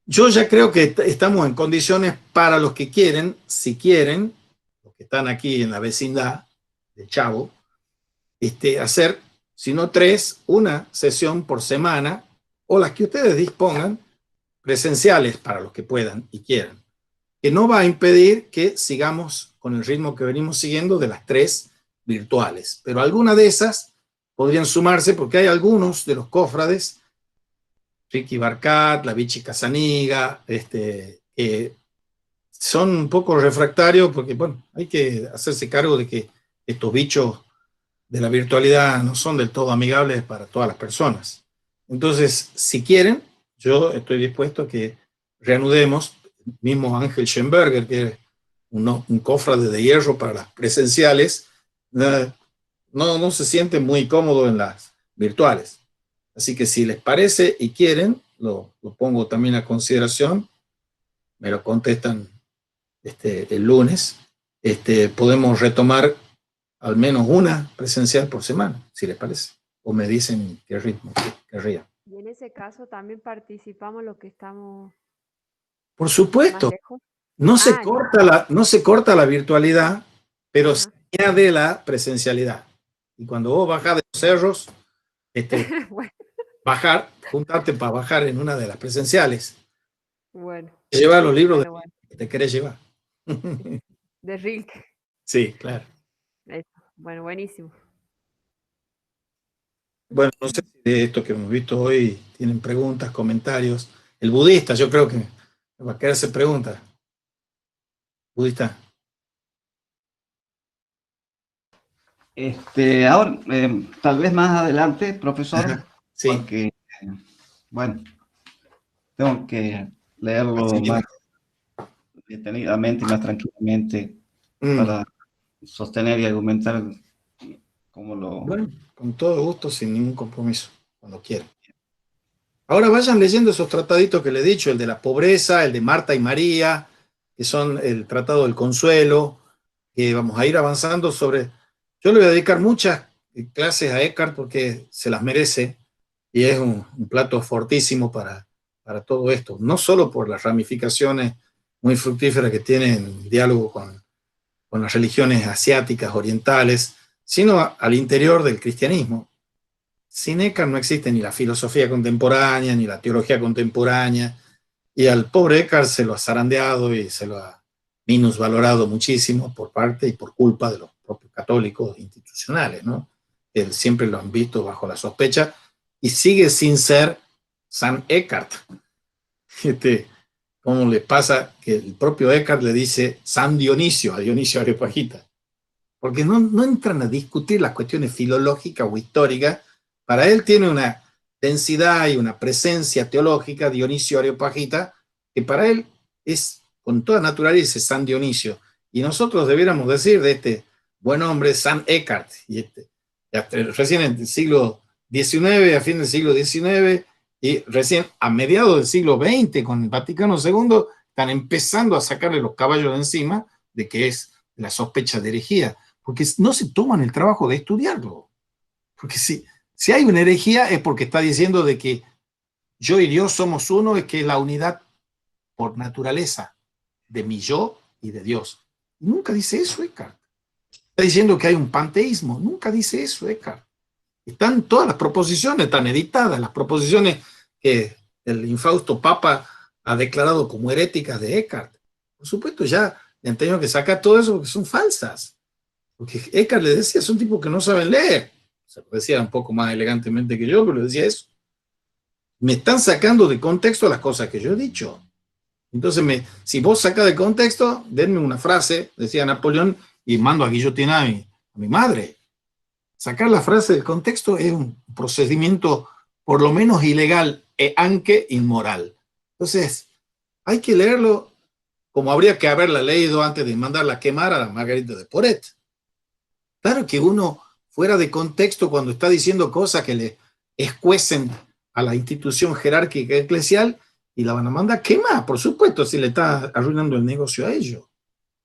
Yo ya creo que estamos en condiciones para los que quieren, si quieren, los que están aquí en la vecindad de Chavo, hacer, si no 3, una sesión por semana, o las que ustedes dispongan, presenciales para los que puedan y quieran, que no va a impedir que sigamos con el ritmo que venimos siguiendo de las 3 virtuales, pero alguna de esas podrían sumarse porque hay algunos de los cofrades, Ricky Barcat, la Vichy Casaniga, que son un poco refractarios porque, bueno, hay que hacerse cargo de que estos bichos de la virtualidad no son del todo amigables para todas las personas. Entonces, si quieren, yo estoy dispuesto a que reanudemos, mismo Ángel Schemberger, que es un cofrade de hierro para las presenciales, no se siente muy cómodo en las virtuales. Así que si les parece y quieren, lo pongo también a consideración, me lo contestan el lunes, podemos retomar al menos una presencial por semana, si les parece, o me dicen qué ritmo querrían. Y en ese caso también participamos los que estamos Por más supuesto, lejos. no se corta la virtualidad, pero se Ajá. añade la presencialidad. Y cuando vos bajás de los cerros, Bueno, juntarte para bajar en una de las presenciales. bueno, Llevar los libros bueno, bueno. que te querés llevar. De Rilke. Sí, claro. Eso. Bueno, buenísimo. Bueno, no sé si de esto que hemos visto hoy tienen preguntas, comentarios. El budista, yo creo que va a querer hacer preguntas. Budista. Ahora, tal vez más adelante, profesor, Ajá, sí. porque, bueno, tengo que leerlo Así más mismo. detenidamente y más tranquilamente Mm. para sostener y argumentar como lo... Bueno, con todo gusto, sin ningún compromiso, cuando quieran. Ahora vayan leyendo esos trataditos que le he dicho, el de la pobreza, el de Marta y María, que son el Tratado del Consuelo, que vamos a ir avanzando sobre... Yo le voy a dedicar muchas clases a Eckhart porque se las merece y es un plato fortísimo para todo esto, no solo por las ramificaciones muy fructíferas que tiene en diálogo con las religiones asiáticas, orientales, sino al interior del cristianismo. Sin Eckhart no existe ni la filosofía contemporánea, ni la teología contemporánea, y al pobre Eckhart se lo ha zarandeado y se lo ha minusvalorado muchísimo por parte y por culpa de los propios católicos institucionales, ¿no? Él siempre lo han visto bajo la sospecha y sigue sin ser San Eckhart. ¿Cómo le pasa que el propio Eckhart le dice San Dionisio a Dionisio Areopagita? Porque no entran a discutir las cuestiones filológicas o históricas. Para él tiene una densidad y una presencia teológica, Dionisio Areopagita, que para él es con toda naturaleza San Dionisio. Y nosotros debiéramos decir de este buen hombre, San Eckhart, y recién en el siglo XIX, a fin del siglo XIX, y recién a mediados del siglo XX, con el Vaticano II, están empezando a sacarle los caballos de encima de que es la sospecha de herejía, porque no se toman el trabajo de estudiarlo. Porque si hay una herejía es porque está diciendo de que yo y Dios somos uno, es que es la unidad por naturaleza de mi yo y de Dios. Nunca dice eso, Eckhart. Está diciendo que hay un panteísmo. Nunca dice eso, Eckhart. Están todas las proposiciones, están editadas, las proposiciones que el infausto Papa ha declarado como heréticas de Eckhart. Por supuesto, ya le han tenido que sacar todo eso porque son falsas. Porque Eckhart le decía, son tipos que no saben leer. Se lo decía un poco más elegantemente que yo, pero le decía eso. Me están sacando de contexto las cosas que yo he dicho. Entonces, si vos sacás de contexto, denme una frase, decía Napoleón, y mando a guillotinar a mi madre. Sacar la frase del contexto es un procedimiento por lo menos ilegal e aunque inmoral. Entonces, hay que leerlo como habría que haberla leído antes de mandarla a quemar a la Margarita de Porete. Claro que uno fuera de contexto cuando está diciendo cosas que le escuecen a la institución jerárquica eclesial y la van a mandar a quemar, por supuesto, si le está arruinando el negocio a ellos.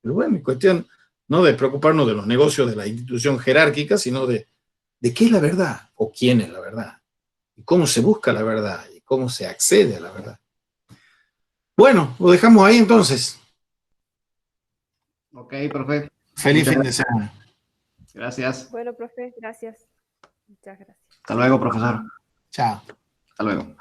Pero bueno, es cuestión no de preocuparnos de los negocios de la institución jerárquica, sino de qué es la verdad o quién es la verdad y cómo se busca la verdad y cómo se accede a la verdad. Bueno, lo dejamos ahí entonces. Ok, profe. Feliz fin de semana. Gracias. Bueno, profe, gracias. Muchas gracias. Hasta luego, profesor. Chao. Hasta luego.